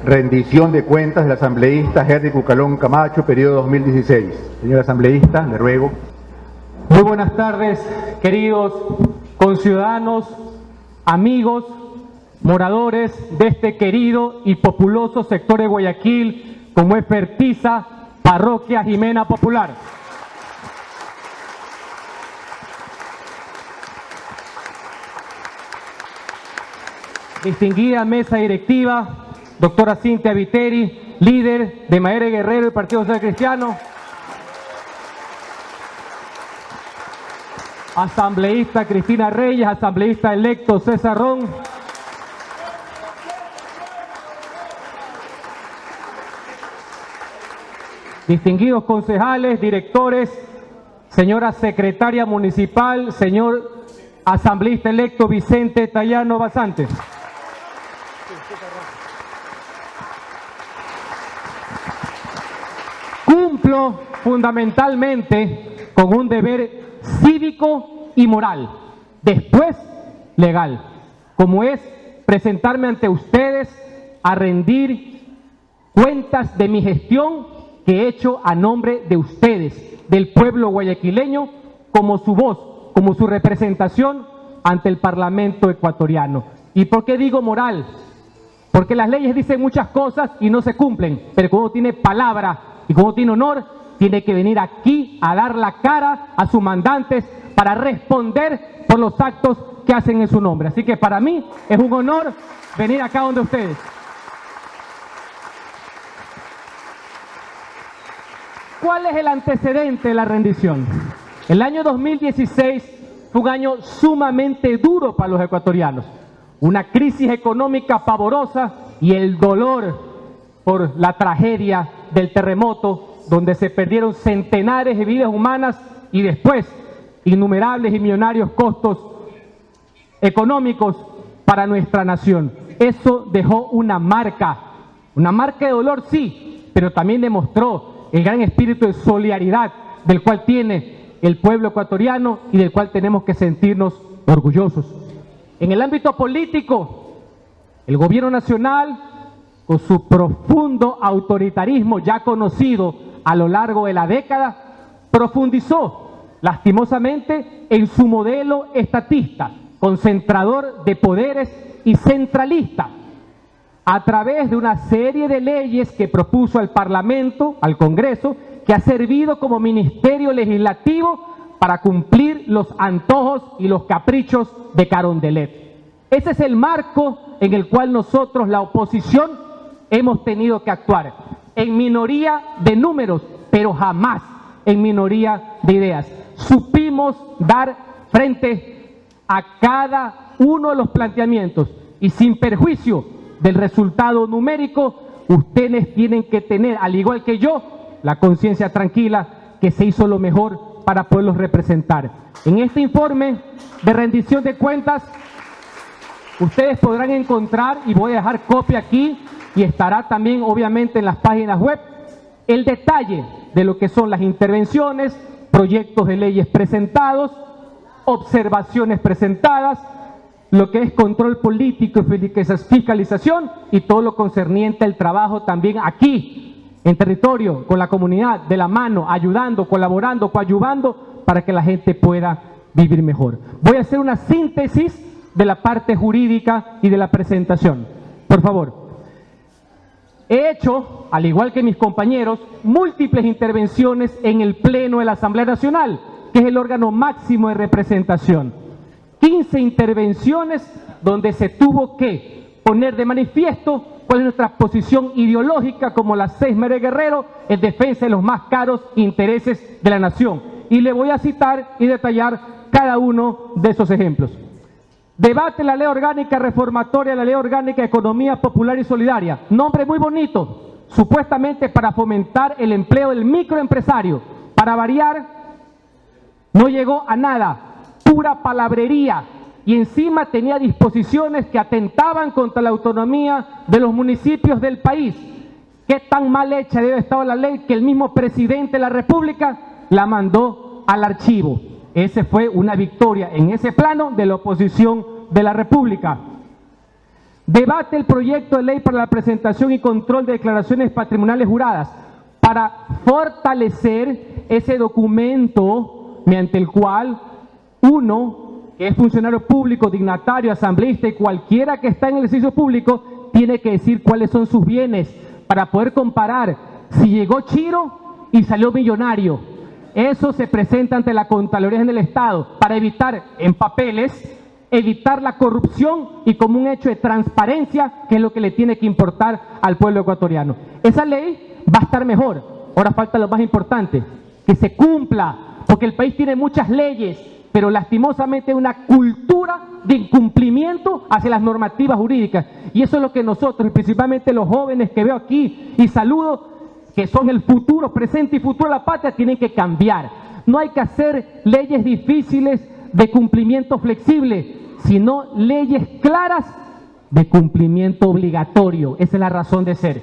rendición de cuentas del asambleísta Henry Cucalón Camacho, periodo 2016. Señor asambleísta, le ruego. Muy buenas tardes, queridos conciudadanos, amigos, moradores de este querido y populoso sector de Guayaquil, como es Fertiza, Parroquia Jimena Popular. Distinguida mesa directiva, doctora Cintia Viteri, líder de Maere Guerrero del Partido Social Cristiano, asambleísta Cristina Reyes, asambleísta electo César Ron, distinguidos concejales, directores, señora secretaria municipal, señor asambleísta electo Vicente Tallano Basante. Cumplo fundamentalmente con un deber cívico y moral, después legal, como es presentarme ante ustedes a rendir cuentas de mi gestión que he hecho a nombre de ustedes, del pueblo guayaquileño, como su voz, como su representación ante el Parlamento ecuatoriano. ¿Y por qué digo moral? Porque las leyes dicen muchas cosas y no se cumplen, pero cuando tiene palabra y como tiene honor, tiene que venir aquí a dar la cara a sus mandantes para responder por los actos que hacen en su nombre. Así que para mí es un honor venir acá donde ustedes. ¿Cuál es el antecedente de la rendición? El año 2016 fue un año sumamente duro para los ecuatorianos. Una crisis económica pavorosa y el dolor por la tragedia del terremoto, donde se perdieron centenares de vidas humanas y después innumerables y millonarios costos económicos para nuestra nación. Eso dejó una marca de dolor, sí, pero también demostró el gran espíritu de solidaridad del cual tiene el pueblo ecuatoriano y del cual tenemos que sentirnos orgullosos. En el ámbito político, el gobierno nacional, con su profundo autoritarismo ya conocido a lo largo de la década, profundizó lastimosamente en su modelo estatista, concentrador de poderes y centralista, a través de una serie de leyes que propuso al Parlamento, al Congreso, que ha servido como ministerio legislativo para cumplir los antojos y los caprichos de Carondelet. Ese es el marco en el cual nosotros, la oposición, hemos tenido que actuar, en minoría de números, pero jamás en minoría de ideas. Supimos dar frente a cada uno de los planteamientos y sin perjuicio del resultado numérico, ustedes tienen que tener, al igual que yo, la conciencia tranquila que se hizo lo mejor para poderlos representar. En este informe de rendición de cuentas, ustedes podrán encontrar, y voy a dejar copia aquí, y estará también obviamente en las páginas web, el detalle de lo que son las intervenciones, proyectos de leyes presentados, observaciones presentadas, lo que es control político y fiscalización y todo lo concerniente al trabajo también aquí, en territorio, con la comunidad, de la mano, ayudando, colaborando, coadyuvando para que la gente pueda vivir mejor. Voy a hacer una síntesis de la parte jurídica y de la presentación. Por favor. He hecho, al igual que mis compañeros, múltiples intervenciones en el Pleno de la Asamblea Nacional, que es el órgano máximo de representación. 15 intervenciones donde se tuvo que poner de manifiesto cuál es nuestra posición ideológica como las 6 Maere Guerrero en defensa de los más caros intereses de la nación. Y le voy a citar y detallar cada uno de esos ejemplos. Debate la ley orgánica reformatoria, la ley orgánica de economía popular y solidaria. Nombre muy bonito, supuestamente para fomentar el empleo del microempresario. Para variar, no llegó a nada, pura palabrería. Y encima tenía disposiciones que atentaban contra la autonomía de los municipios del país. ¿Qué tan mal hecha debe estar la ley que el mismo presidente de la República la mandó al archivo? Esa fue una victoria en ese plano de la oposición de la República. debate el proyecto de ley para la presentación y control de declaraciones patrimoniales juradas para fortalecer ese documento mediante el cual uno, que es funcionario público, dignatario, asambleísta y cualquiera que está en el ejercicio público, tiene que decir cuáles son sus bienes para poder comparar si llegó chiro y salió millonario. Eso se presenta ante la Contraloría del Estado para evitar en papeles, evitar la corrupción y como un hecho de transparencia, que es lo que le tiene que importar al pueblo ecuatoriano. Esa ley va a estar mejor. Ahora falta lo más importante, que se cumpla, porque el país tiene muchas leyes, pero lastimosamente una cultura de incumplimiento hacia las normativas jurídicas. Y eso es lo que nosotros, y principalmente los jóvenes que veo aquí y saludo, que son el futuro, presente y futuro de la patria, tienen que cambiar. No hay que hacer leyes difíciles de cumplimiento flexible, sino leyes claras de cumplimiento obligatorio. Esa es la razón de ser.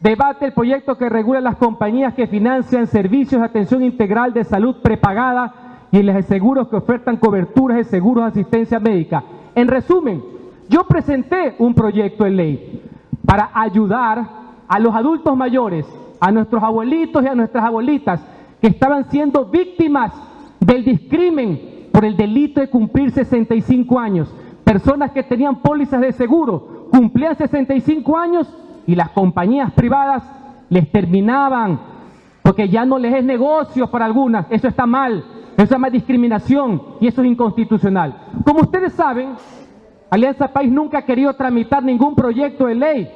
Debate el proyecto que regula las compañías que financian servicios de atención integral de salud prepagada y los seguros que ofertan coberturas de seguros de asistencia médica. En resumen, yo presenté un proyecto de ley para ayudar a los adultos mayores, a nuestros abuelitos y a nuestras abuelitas que estaban siendo víctimas del discrimen por el delito de cumplir 65 años. Personas que tenían pólizas de seguro, cumplían 65 años y las compañías privadas les terminaban, porque ya no les es negocio para algunas. Eso está mal, eso se llama discriminación y eso es inconstitucional. Como ustedes saben, Alianza País nunca ha querido tramitar ningún proyecto de ley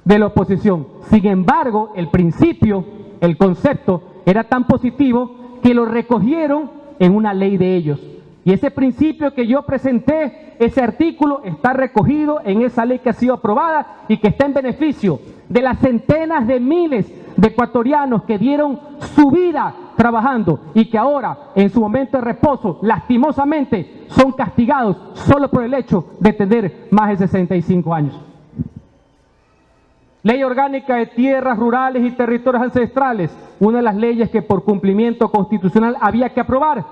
de la oposición. Sin embargo, el principio, el concepto era tan positivo que lo recogieron en una ley de ellos. Y ese principio que yo presenté, ese artículo, está recogido en esa ley que ha sido aprobada y que está en beneficio de las centenas de miles de ecuatorianos que dieron su vida trabajando y que ahora, en su momento de reposo, lastimosamente, son castigados solo por el hecho de tener más de 65 años. Ley orgánica de tierras rurales y territorios ancestrales, una de las leyes que por cumplimiento constitucional había que aprobar.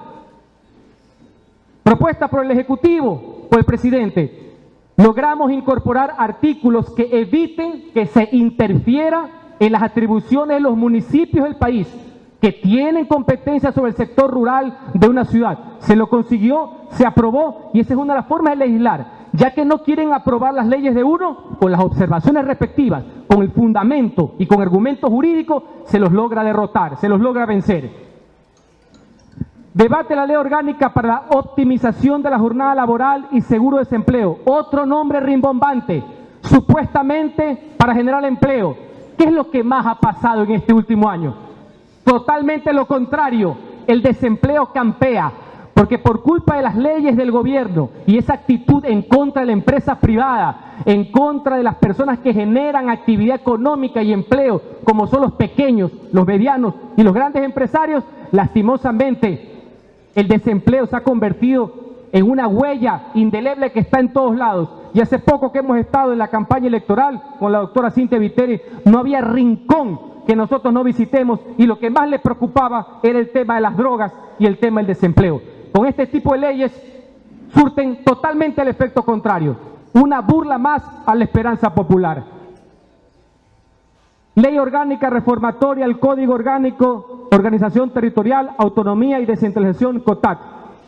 Propuesta por el Ejecutivo, por el presidente. Logramos incorporar artículos que eviten que se interfiera en las atribuciones de los municipios del país que tienen competencia sobre el sector rural de una ciudad. Se lo consiguió, se aprobó y esa es una de las formas de legislar. Ya que no quieren aprobar las leyes de uno, con las observaciones respectivas, con el fundamento y con argumentos jurídicos, se los logra derrotar, se los logra vencer. Debate la ley orgánica para la optimización de la jornada laboral y seguro de desempleo. Otro nombre rimbombante, supuestamente para generar empleo. ¿Qué es lo que más ha pasado en este último año? Totalmente lo contrario, el desempleo campea. Porque por culpa de las leyes del gobierno y esa actitud en contra de la empresa privada, en contra de las personas que generan actividad económica y empleo, como son los pequeños, los medianos y los grandes empresarios, lastimosamente el desempleo se ha convertido en una huella indeleble que está en todos lados. Y hace poco que hemos estado en la campaña electoral con la doctora Cintia Viteri, no había rincón que nosotros no visitemos y lo que más le preocupaba era el tema de las drogas y el tema del desempleo. Con este tipo de leyes surten totalmente el efecto contrario, una burla más a la esperanza popular. Ley orgánica reformatoria al Código Orgánico, Organización Territorial, Autonomía y Descentralización, COTAC.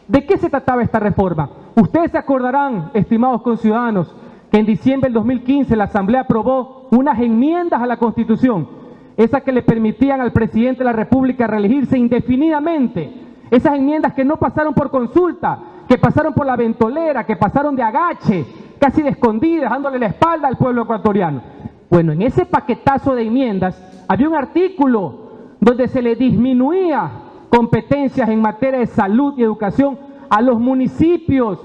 ¿De qué se trataba esta reforma? Ustedes se acordarán, estimados conciudadanos, que en diciembre del 2015 la Asamblea aprobó unas enmiendas a la Constitución, esas que le permitían al presidente de la República reelegirse indefinidamente. Esas enmiendas que no pasaron por consulta, que pasaron por la ventolera, que pasaron de agache, casi de escondidas, dándole la espalda al pueblo ecuatoriano. Bueno, en ese paquetazo de enmiendas había un artículo donde se le disminuía competencias en materia de salud y educación a los municipios,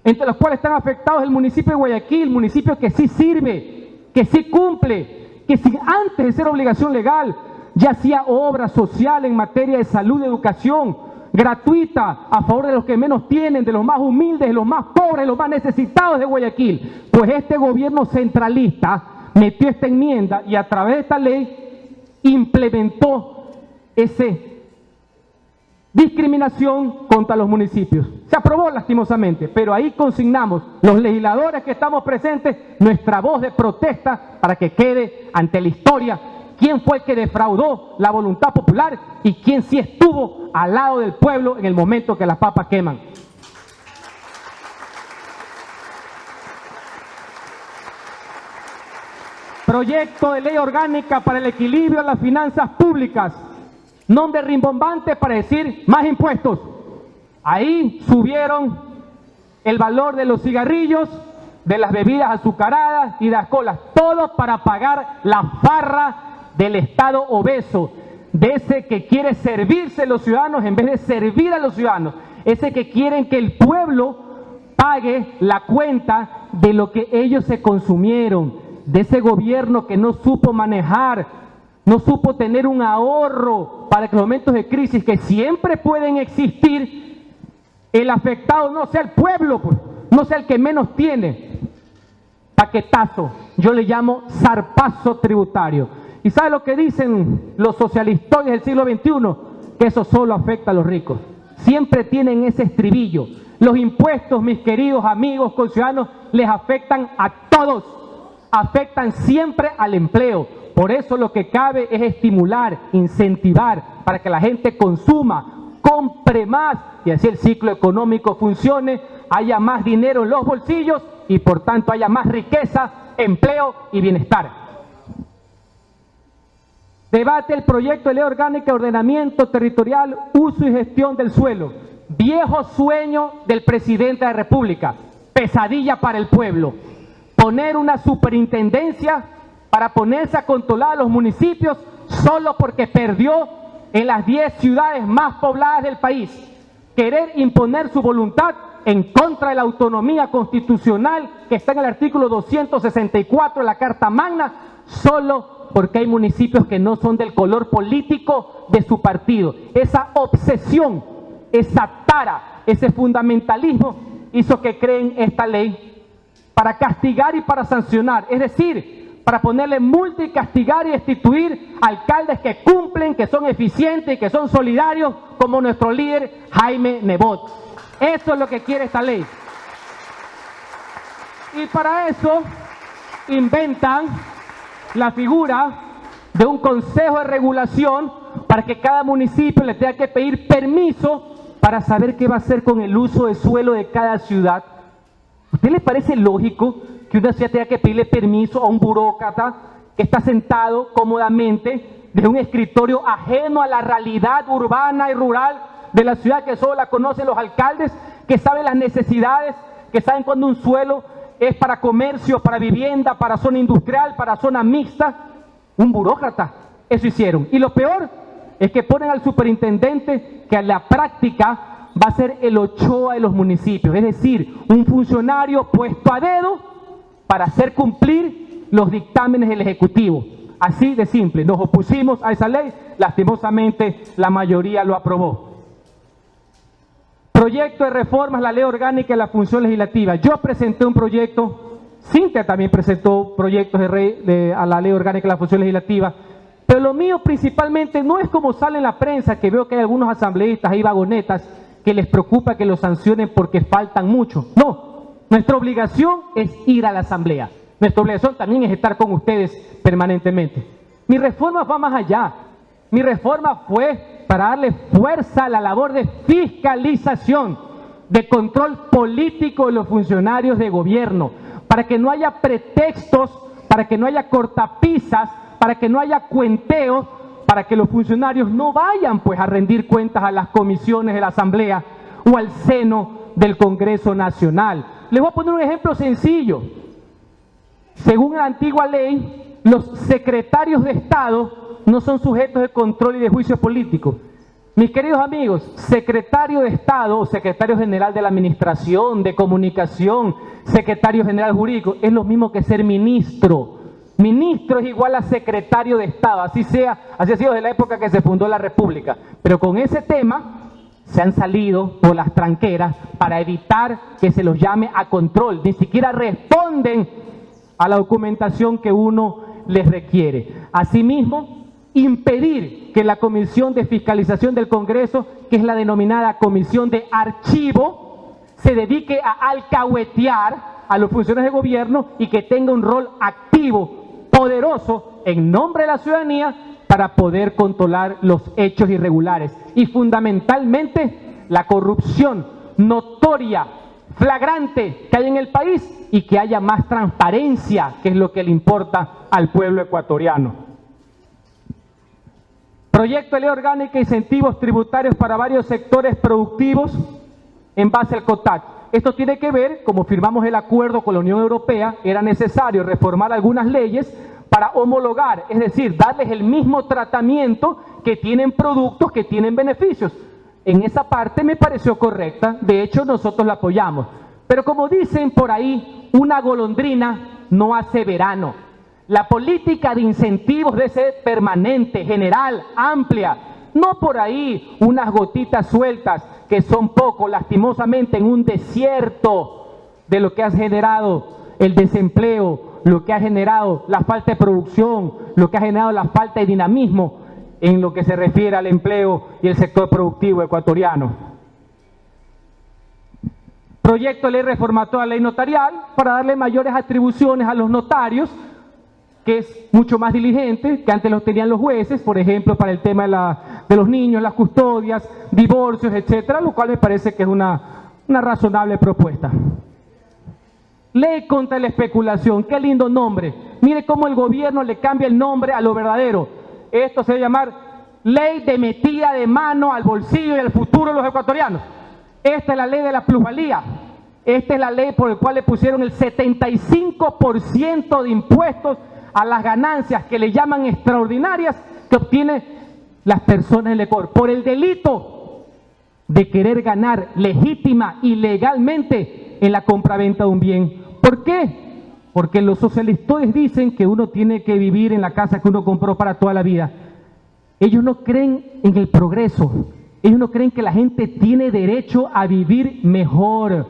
entre los cuales están afectados el municipio de Guayaquil, municipio que sí sirve, que sí cumple, que sin antes de ser obligación legal, ya hacía obra social en materia de salud y educación, gratuita, a favor de los que menos tienen, de los más humildes, de los más pobres, de los más necesitados de Guayaquil. Pues este gobierno centralista metió esta enmienda y a través de esta ley implementó esa discriminación contra los municipios. se aprobó lastimosamente, pero ahí consignamos, los legisladores que estamos presentes, nuestra voz de protesta para que quede ante la historia quién fue el que defraudó la voluntad popular y quién sí estuvo al lado del pueblo en el momento que las papas queman. Proyecto de ley orgánica para el equilibrio de las finanzas públicas. Nombre rimbombante para decir más impuestos. Ahí subieron el valor de los cigarrillos, de las bebidas azucaradas y de las colas. Todo para pagar la farra del Estado obeso. De ese que quiere servirse a los ciudadanos en vez de servir a los ciudadanos. Ese que quieren que el pueblo pague la cuenta de lo que ellos se consumieron. De ese gobierno que no supo manejar, no supo tener un ahorro para que en los momentos de crisis que siempre pueden existir, el afectado no sea el pueblo, pues, no sea el que menos tiene. Paquetazo, yo le llamo zarpazo tributario. ¿Y sabe lo que dicen los socialistas del siglo XXI? Que eso solo afecta a los ricos. Siempre tienen ese estribillo. Los impuestos, mis queridos amigos conciudadanos, les afectan a todos. Afectan siempre al empleo. Por eso lo que cabe es estimular, incentivar para que la gente consuma, compre más y así el ciclo económico funcione, haya más dinero en los bolsillos y por tanto haya más riqueza, empleo y bienestar. Debate el proyecto de ley orgánica de ordenamiento territorial, uso y gestión del suelo. Viejo sueño del presidente de la República, pesadilla para el pueblo. Poner una superintendencia para ponerse a controlar a los municipios solo porque perdió en las 10 ciudades más pobladas del país. Querer imponer su voluntad en contra de la autonomía constitucional que está en el artículo 264 de la Carta Magna, solo porque hay municipios que no son del color político de su partido. Esa obsesión, esa tara, ese fundamentalismo hizo que creen esta ley para castigar y para sancionar, es decir, para ponerle multa y castigar y destituir alcaldes que cumplen, que son eficientes y que son solidarios, como nuestro líder Jaime Nebot. Eso es lo que quiere esta ley. Y para eso inventan la figura de un consejo de regulación para que cada municipio le tenga que pedir permiso para saber qué va a hacer con el uso de suelo de cada ciudad. ¿A usted le parece lógico que una ciudad tenga que pedirle permiso a un burócrata que está sentado cómodamente desde un escritorio ajeno a la realidad urbana y rural de la ciudad, que solo la conocen los alcaldes, que saben las necesidades, que saben cuando un suelo es para comercio, para vivienda, para zona industrial, para zona mixta? Un burócrata, eso hicieron. Y lo peor es que ponen al superintendente que a la práctica va a ser el Ochoa de los municipios, es decir, un funcionario puesto a dedo para hacer cumplir los dictámenes del Ejecutivo. Así de simple. Nos opusimos a esa ley, lastimosamente la mayoría lo aprobó. Proyecto de reformas a la ley orgánica de la función legislativa. Yo presenté un proyecto, Cintia también presentó proyectos a la ley orgánica de la función legislativa, pero lo mío principalmente no es como sale en la prensa, que veo que hay algunos asambleístas ahí vagonetas que les preocupa que los sancionen porque faltan mucho. No, nuestra obligación es ir a la asamblea. Nuestra obligación también es estar con ustedes permanentemente. Mi reforma va más allá. Mi reforma fue para darle fuerza a la labor de fiscalización, de control político de los funcionarios de gobierno, para que no haya pretextos, para que no haya cortapisas, para que no haya cuenteos, para que los funcionarios no vayan pues a rendir cuentas a las comisiones de la Asamblea o al seno del Congreso Nacional. Les voy a poner un ejemplo sencillo. Según la antigua ley, los secretarios de Estado no son sujetos de control y de juicio político. Mis queridos amigos, secretario de Estado o secretario general de la Administración, de Comunicación, secretario general jurídico, es lo mismo que ser ministro. Ministro es igual a secretario de Estado, así ha sido desde la época que se fundó la República. Pero con ese tema se han salido por las tranqueras para evitar que se los llame a control. Ni siquiera responden a la documentación que uno les requiere. Asimismo, impedir que la Comisión de Fiscalización del Congreso, que es la denominada Comisión de Archivo, se dedique a alcahuetear a los funcionarios de gobierno y que tenga un rol activo, poderoso, en nombre de la ciudadanía para poder controlar los hechos irregulares y fundamentalmente la corrupción notoria, flagrante que hay en el país y que haya más transparencia, que es lo que le importa al pueblo ecuatoriano. Proyecto de ley orgánica de incentivos tributarios para varios sectores productivos en base al COTAC. Esto tiene que ver, como firmamos el acuerdo con la Unión Europea, era necesario reformar algunas leyes para homologar, es decir, darles el mismo tratamiento que tienen productos, que tienen beneficios. En esa parte me pareció correcta, de hecho nosotros la apoyamos. Pero como dicen por ahí, una golondrina no hace verano. La política de incentivos debe ser permanente, general, amplia, no por ahí unas gotitas sueltas que son poco, lastimosamente, en un desierto de lo que ha generado el desempleo, lo que ha generado la falta de producción, lo que ha generado la falta de dinamismo en lo que se refiere al empleo y el sector productivo ecuatoriano. Proyecto de ley reformatoria de la ley notarial para darle mayores atribuciones a los notarios, que es mucho más diligente, que antes los tenían los jueces, por ejemplo, para el tema de los niños, las custodias, divorcios, etcétera, lo cual me parece que es una razonable propuesta. Ley contra la especulación, qué lindo nombre. Mire cómo el gobierno le cambia el nombre a lo verdadero. Esto se debe llamar ley de metida de mano al bolsillo y al futuro de los ecuatorianos. Esta es la ley de la plusvalía. Esta es la ley por la cual le pusieron el 75% de impuestos a las ganancias que le llaman extraordinarias que obtienen las personas en el Ecuador por el delito de querer ganar legítima y legalmente en la compraventa de un bien. ¿Por qué? Porque los socialistas dicen que uno tiene que vivir en la casa que uno compró para toda la vida. Ellos no creen en el progreso, ellos no creen que la gente tiene derecho a vivir mejor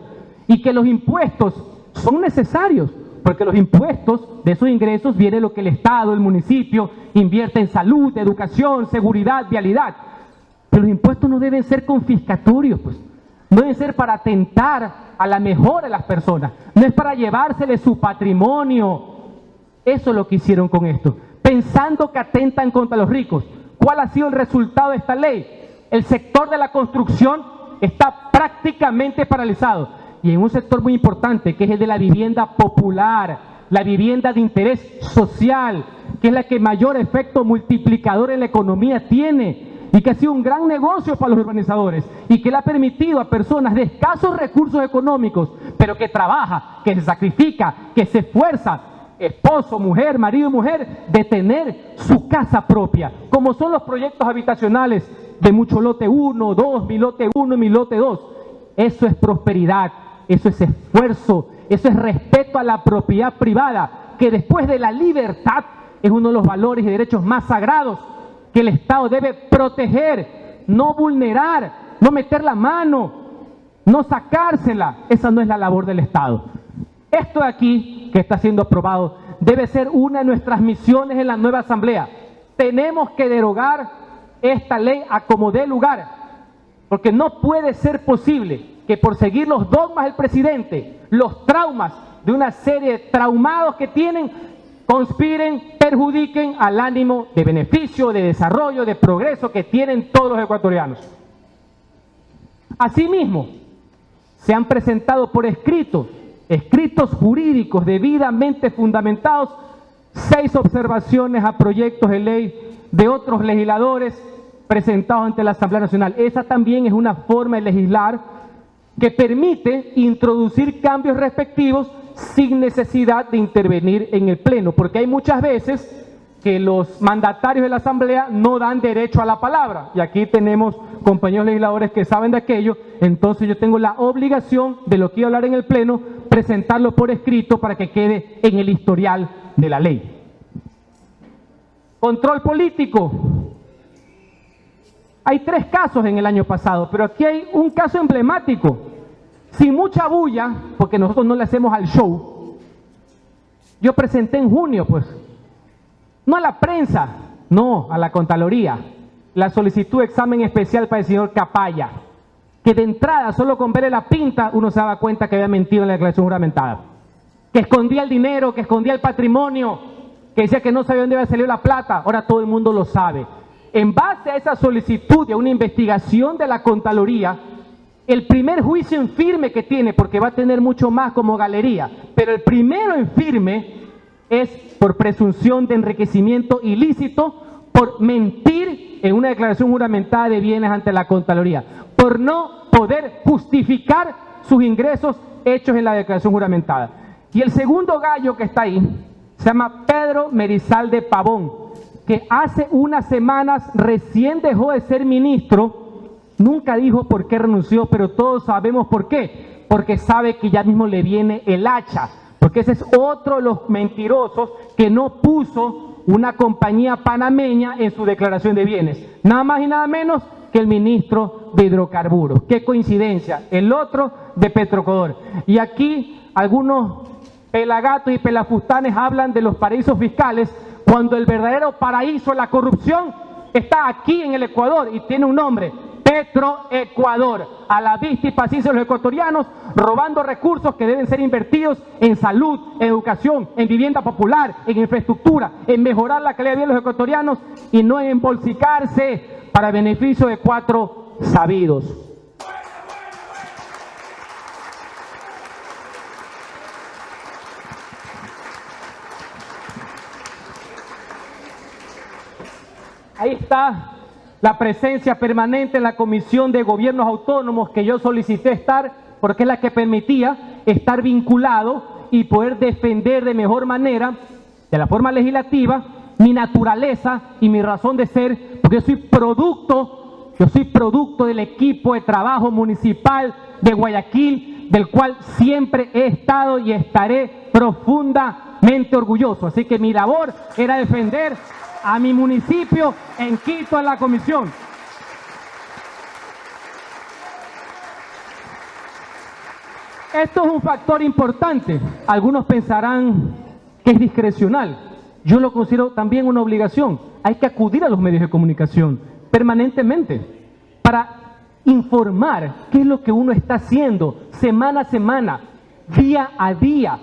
y que los impuestos son necesarios. Porque los impuestos de esos ingresos viene lo que el Estado, el municipio invierte en salud, educación, seguridad, vialidad. Pero los impuestos no deben ser confiscatorios, pues. No deben ser para atentar a la mejora de las personas. No es para llevársele su patrimonio. Eso es lo que hicieron con esto. Pensando que atentan contra los ricos. ¿Cuál ha sido el resultado de esta ley? El sector de la construcción está prácticamente paralizado. Y en un sector muy importante, que es el de la vivienda popular, la vivienda de interés social, que es la que mayor efecto multiplicador en la economía tiene y que ha sido un gran negocio para los urbanizadores y que le ha permitido a personas de escasos recursos económicos, pero que trabaja, que se sacrifica, que se esfuerza, esposo, mujer, marido y mujer, de tener su casa propia, como son los proyectos habitacionales de Mucho Lote 1, 2, Mi Lote 1 y Mi Lote 2. Eso es prosperidad. Eso es esfuerzo, eso es respeto a la propiedad privada, que después de la libertad es uno de los valores y derechos más sagrados que el Estado debe proteger, no vulnerar, no meter la mano, no sacársela. Esa no es la labor del Estado. Esto de aquí, que está siendo aprobado, debe ser una de nuestras misiones en la nueva Asamblea. Tenemos que derogar esta ley a como dé lugar, porque no puede ser posible que por seguir los dogmas del presidente, los traumas de una serie de traumados que tienen, conspiren, perjudiquen al ánimo de beneficio, de desarrollo, de progreso que tienen todos los ecuatorianos. Asimismo, se han presentado por escritos jurídicos debidamente fundamentados, 6 observaciones a proyectos de ley de otros legisladores presentados ante la Asamblea Nacional. Esa también es una forma de legislar que permite introducir cambios respectivos sin necesidad de intervenir en el Pleno, porque hay muchas veces que los mandatarios de la Asamblea no dan derecho a la palabra, y aquí tenemos compañeros legisladores que saben de aquello. Entonces yo tengo la obligación de lo que iba a hablar en el Pleno, presentarlo por escrito para que quede en el historial de la ley. Control político. Hay 3 casos en el año pasado, pero aquí hay un caso emblemático. Sin mucha bulla, porque nosotros no le hacemos al show, yo presenté en junio, pues, no a la prensa, no, a la Contraloría, la solicitud de examen especial para el señor Capaya, que de entrada, solo con verle la pinta, uno se daba cuenta que había mentido en la declaración juramentada, que escondía el dinero, que escondía el patrimonio, que decía que no sabía dónde había salido la plata. Ahora todo el mundo lo sabe. En base a esa solicitud y a una investigación de la Contraloría, el primer juicio en firme que tiene, porque va a tener mucho más como galería, pero el primero en firme es por presunción de enriquecimiento ilícito, por mentir en una declaración juramentada de bienes ante la Contraloría, por no poder justificar sus ingresos hechos en la declaración juramentada. Y el segundo gallo que está ahí se llama Pedro Merizalde Pavón, que hace unas semanas recién dejó de ser ministro, nunca dijo por qué renunció, pero todos sabemos por qué, porque sabe que ya mismo le viene el hacha, porque ese es otro de los mentirosos que no puso una compañía panameña en su declaración de bienes, nada más y nada menos que el ministro de Hidrocarburos. Qué coincidencia, el otro de Petroecuador. Y aquí algunos pelagatos y pelafustanes hablan de los paraísos fiscales, cuando el verdadero paraíso de la corrupción está aquí en el Ecuador y tiene un nombre: Petroecuador, a la vista y paciencia de los ecuatorianos, robando recursos que deben ser invertidos en salud, en educación, en vivienda popular, en infraestructura, en mejorar la calidad de vida de los ecuatorianos y no en embolsicarse para beneficio de 4 sabidos. Ahí está la presencia permanente en la Comisión de Gobiernos Autónomos que yo solicité estar, porque es la que permitía estar vinculado y poder defender de mejor manera, de la forma legislativa, mi naturaleza y mi razón de ser, porque yo soy producto del equipo de trabajo municipal de Guayaquil, del cual siempre he estado y estaré profundamente orgulloso. Así que mi labor era defender a mi municipio en Quito en la comisión. Esto es un factor importante. Algunos pensarán que es discrecional. Yo lo considero también una obligación. Hay que acudir a los medios de comunicación permanentemente para informar qué es lo que uno está haciendo semana a semana, día a día,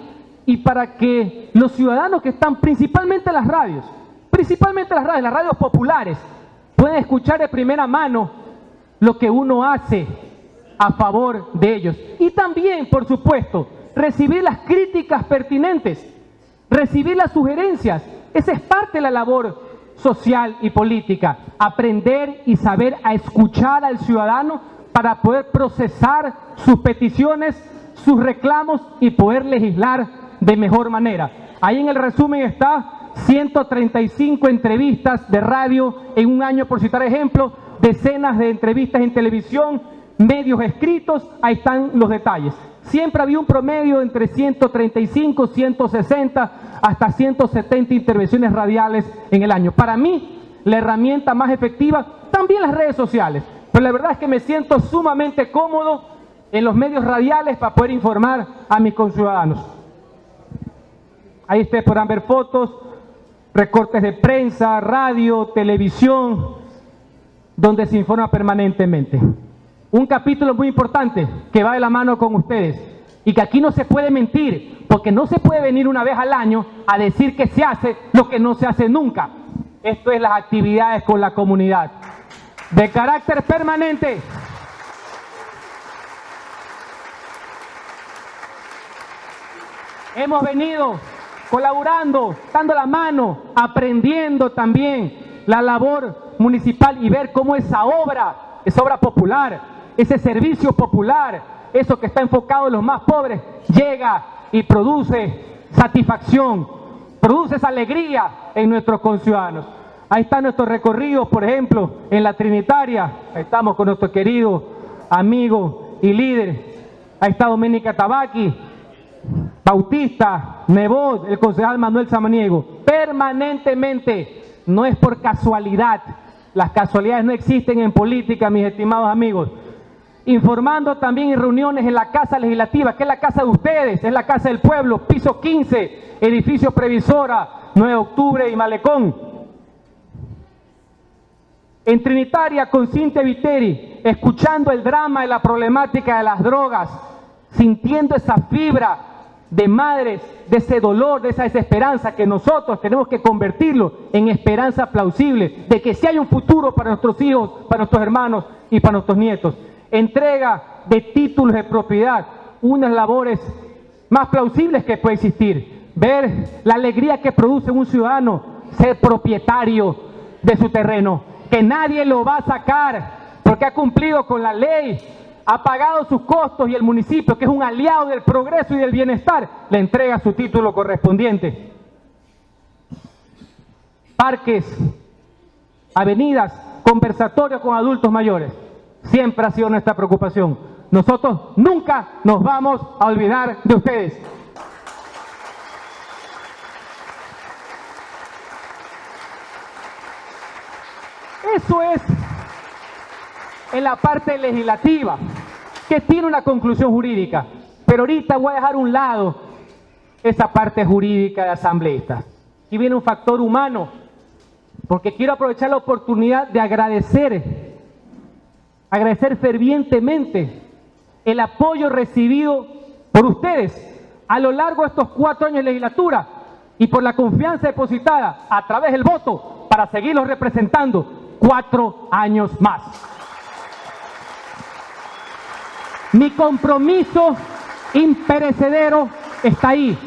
y para que los ciudadanos que están principalmente en las radios, las radios populares, pueden escuchar de primera mano lo que uno hace a favor de ellos. Y también, por supuesto, recibir las críticas pertinentes, recibir las sugerencias. Esa es parte de la labor social y política, aprender y saber a escuchar al ciudadano para poder procesar sus peticiones, sus reclamos y poder legislar de mejor manera. Ahí en el resumen está 135 entrevistas de radio en un año, por citar ejemplos, decenas de entrevistas en televisión, medios escritos, ahí están los detalles. Siempre había un promedio entre 135, 160, hasta 170 intervenciones radiales en el año. Para mí, la herramienta más efectiva, también las redes sociales, pero la verdad es que me siento sumamente cómodo en los medios radiales para poder informar a mis conciudadanos. Ahí ustedes podrán ver fotos, recortes de prensa, radio, televisión, donde se informa permanentemente. Un capítulo muy importante que va de la mano con ustedes y que aquí no se puede mentir, porque no se puede venir una vez al año a decir que se hace lo que no se hace nunca. Esto es las actividades con la comunidad de carácter permanente. Hemos venido colaborando, dando la mano, aprendiendo también la labor municipal y ver cómo esa obra popular, ese servicio popular, eso que está enfocado en los más pobres, llega y produce satisfacción, produce esa alegría en nuestros conciudadanos. Ahí está nuestro recorrido, por ejemplo, en la Trinitaria. Ahí estamos con nuestro querido amigo y líder. Ahí está Doménica Tabaqui, Bautista, Nebot, el concejal Manuel Samaniego. Permanentemente, no es por casualidad. Las casualidades no existen en política, mis estimados amigos. Informando también en reuniones en la Casa Legislativa, que es la casa de ustedes, es la Casa del Pueblo, piso 15, edificio Previsora, 9 de octubre y Malecón. En Trinitaria con Cintia Viteri, escuchando el drama de la problemática de las drogas, sintiendo esa fibra de madres, de ese dolor, de esa desesperanza, que nosotros tenemos que convertirlo en esperanza plausible, de que sí hay un futuro para nuestros hijos, para nuestros hermanos y para nuestros nietos. Entrega de títulos de propiedad, unas labores más plausibles que puede existir. Ver la alegría que produce un ciudadano ser propietario de su terreno, que nadie lo va a sacar porque ha cumplido con la ley, ha pagado sus costos y el municipio, que es un aliado del progreso y del bienestar, le entrega su título correspondiente. Parques, avenidas, conversatorios con adultos mayores, siempre ha sido nuestra preocupación. Nosotros nunca nos vamos a olvidar de ustedes. Eso es en la parte legislativa, que tiene una conclusión jurídica. Pero ahorita voy a dejar a un lado esa parte jurídica de asambleísta. Aquí viene un factor humano, porque quiero aprovechar la oportunidad de agradecer fervientemente el apoyo recibido por ustedes a lo largo de estos 4 años de legislatura y por la confianza depositada a través del voto para seguirlos representando 4 años más. Mi compromiso imperecedero está ahí,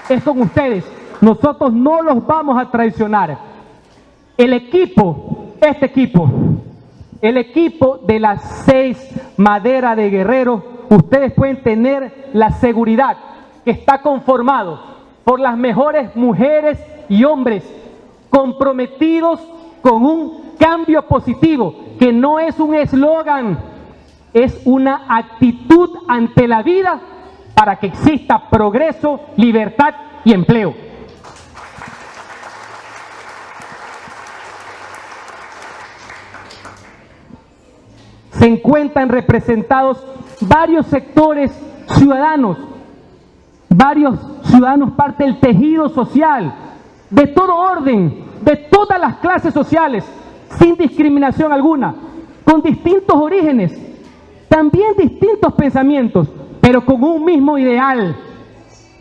es con ustedes. Nosotros no los vamos a traicionar. El equipo, el equipo de las 6 Madera de Guerrero, ustedes pueden tener la seguridad que está conformado por las mejores mujeres y hombres comprometidos con un cambio positivo, que no es un eslogan, es una actitud ante la vida para que exista progreso, libertad y empleo. Se encuentran representados varios sectores ciudadanos, parte del tejido social, de todo orden, de todas las clases sociales, sin discriminación alguna, con distintos orígenes, también distintos pensamientos, pero con un mismo ideal: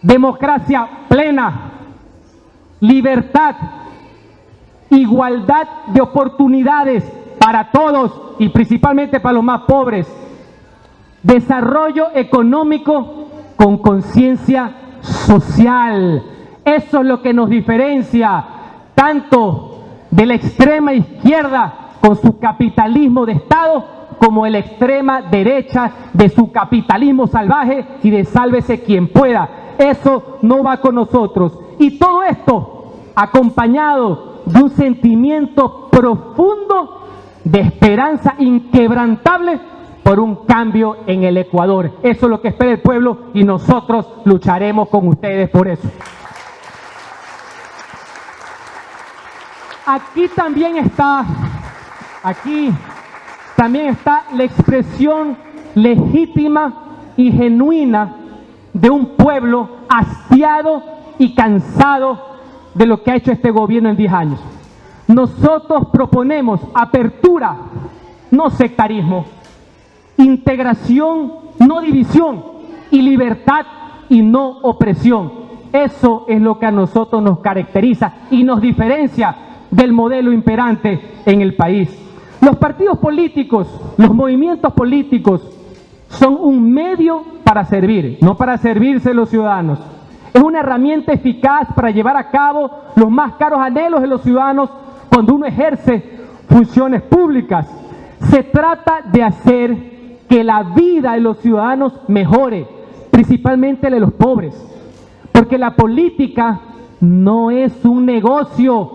democracia plena, libertad, igualdad de oportunidades para todos y principalmente para los más pobres, desarrollo económico con conciencia social. Eso es lo que nos diferencia tanto de la extrema izquierda con su capitalismo de Estado, como de la extrema derecha de su capitalismo salvaje y de sálvese quien pueda. Eso no va con nosotros. Y todo esto acompañado de un sentimiento profundo de esperanza inquebrantable por un cambio en el Ecuador. Eso es lo que espera el pueblo y nosotros lucharemos con ustedes por eso. Aquí también está la expresión legítima y genuina de un pueblo hastiado y cansado de lo que ha hecho este gobierno en 10 años. Nosotros proponemos apertura, no sectarismo, integración, no división, y libertad y no opresión. Eso es lo que a nosotros nos caracteriza y nos diferencia del modelo imperante en el país. Los partidos políticos, los movimientos políticos son un medio para servir, no para servirse los ciudadanos. Es una herramienta eficaz para llevar a cabo los más caros anhelos de los ciudadanos cuando uno ejerce funciones públicas. Se trata de hacer que la vida de los ciudadanos mejore, principalmente la de los pobres, porque la política no es un negocio.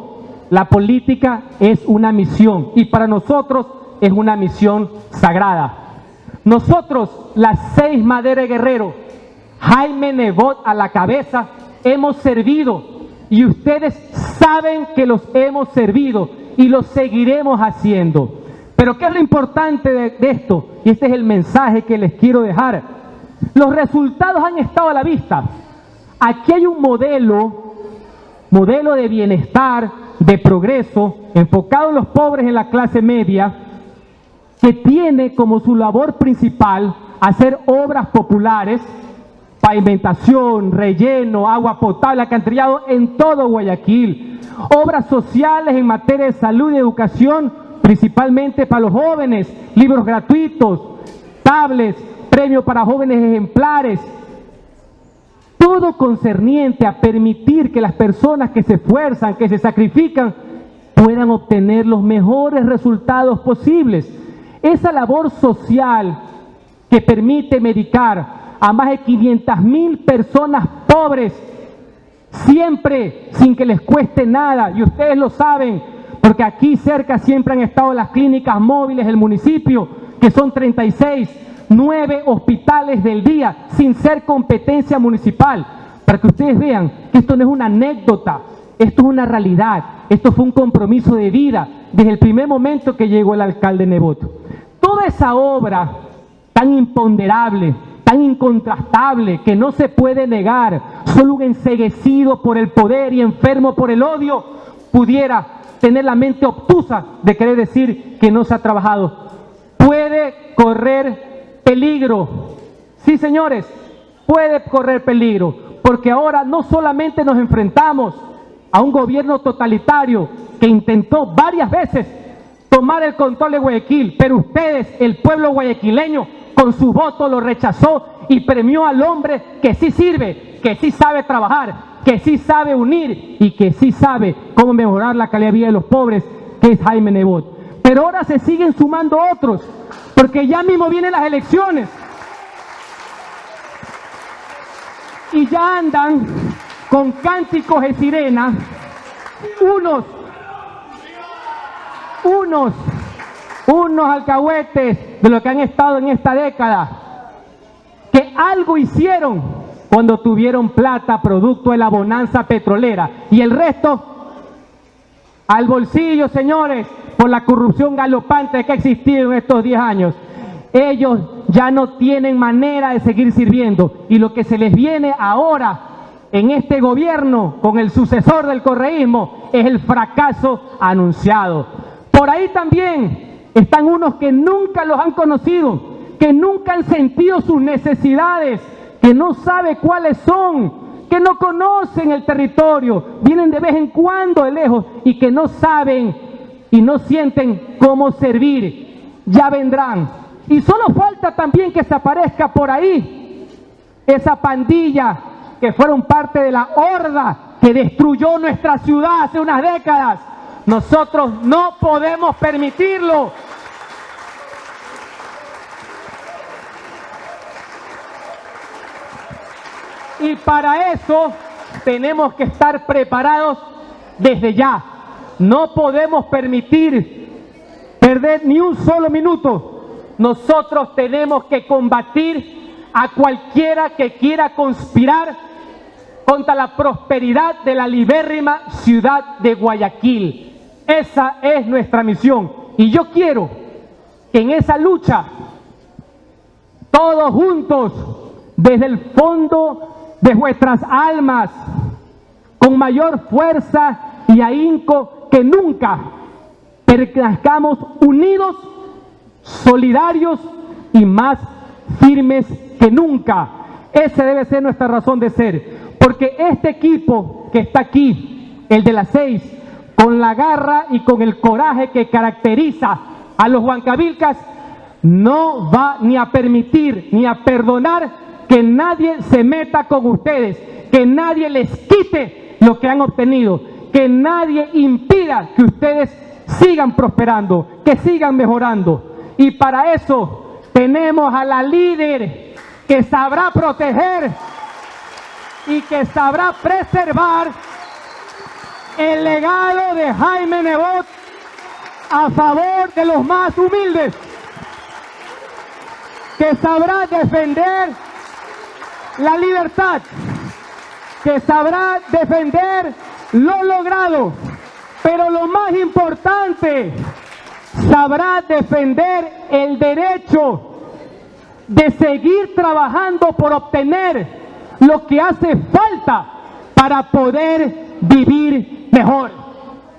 La política es una misión y para nosotros es una misión sagrada. Nosotros, las 6 Madera de Guerrero, Jaime Nebot a la cabeza, hemos servido y ustedes saben que los hemos servido y lo seguiremos haciendo. Pero ¿qué es lo importante de esto? Y este es el mensaje que les quiero dejar. Los resultados han estado a la vista. Aquí hay un modelo de bienestar, de progreso, enfocado en los pobres, en la clase media, que tiene como su labor principal hacer obras populares, pavimentación, relleno, agua potable, alcantarillado en todo Guayaquil, obras sociales en materia de salud y educación, principalmente para los jóvenes, libros gratuitos, tablets, premios para jóvenes ejemplares, todo concerniente a permitir que las personas que se esfuerzan, que se sacrifican, puedan obtener los mejores resultados posibles. Esa labor social que permite medicar a más de 500,000 personas pobres, siempre sin que les cueste nada, y ustedes lo saben, porque aquí cerca siempre han estado las clínicas móviles del municipio, que son 36, 9 hospitales del día, sin ser competencia municipal, para que ustedes vean que esto no es una anécdota, esto es una realidad, esto fue un compromiso de vida desde el primer momento que llegó el alcalde Nebot. Toda esa obra tan imponderable, tan incontrastable, que no se puede negar, solo un enceguecido por el poder y enfermo por el odio pudiera tener la mente obtusa de querer decir que no se ha trabajado. Puede correr peligro, sí señores, puede correr peligro, porque ahora no solamente nos enfrentamos a un gobierno totalitario que intentó varias veces tomar el control de Guayaquil, pero ustedes, el pueblo guayaquileño, con su voto lo rechazó y premió al hombre que sí sirve, que sí sabe trabajar, que sí sabe unir y que sí sabe cómo mejorar la calidad de vida de los pobres, que es Jaime Nebot. Pero ahora se siguen sumando otros, porque ya mismo vienen las elecciones. Y ya andan con cánticos de sirena, unos alcahuetes de lo que han estado en esta década, que algo hicieron cuando tuvieron plata producto de la bonanza petrolera, y el resto al bolsillo, señores, por la corrupción galopante que ha existido en estos 10 años. Ellos ya no tienen manera de seguir sirviendo, y lo que se les viene ahora en este gobierno con el sucesor del correísmo es el fracaso anunciado. Por ahí también están unos que nunca los han conocido, que nunca han sentido sus necesidades, que no saben cuáles son, que no conocen el territorio, vienen de vez en cuando de lejos y que no saben y no sienten cómo servir. Ya vendrán. Y solo falta también que se aparezca por ahí esa pandilla que fueron parte de la horda que destruyó nuestra ciudad hace unas décadas. Nosotros no podemos permitirlo. Y para eso tenemos que estar preparados desde ya. No podemos permitir perder ni un solo minuto. Nosotros tenemos que combatir a cualquiera que quiera conspirar contra la prosperidad de la libérrima ciudad de Guayaquil. Esa es nuestra misión. Y yo quiero que en esa lucha, todos juntos, desde el fondo de vuestras almas, con mayor fuerza y ahínco que nunca, permanezcamos unidos, solidarios y más firmes que nunca. Esa debe ser nuestra razón de ser, porque este equipo que está aquí, el de las 6, con la garra y con el coraje que caracteriza a los huancavilcas, no va ni a permitir ni a perdonar que nadie se meta con ustedes, que nadie les quite lo que han obtenido, que nadie impida que ustedes sigan prosperando, que sigan mejorando. Y para eso tenemos a la líder que sabrá proteger y que sabrá preservar el legado de Jaime Nebot a favor de los más humildes, que sabrá defender la libertad, que sabrá defender lo logrado, pero lo más importante, sabrá defender el derecho de seguir trabajando por obtener lo que hace falta para poder vivir mejor.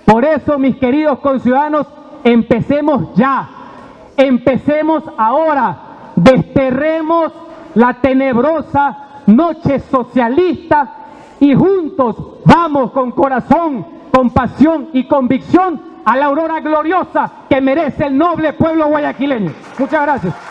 Por eso, mis queridos conciudadanos, empecemos ya. Empecemos ahora, desterremos la tenebrosa noche socialista y juntos vamos con corazón, con pasión y convicción a la aurora gloriosa que merece el noble pueblo guayaquileño. Muchas gracias.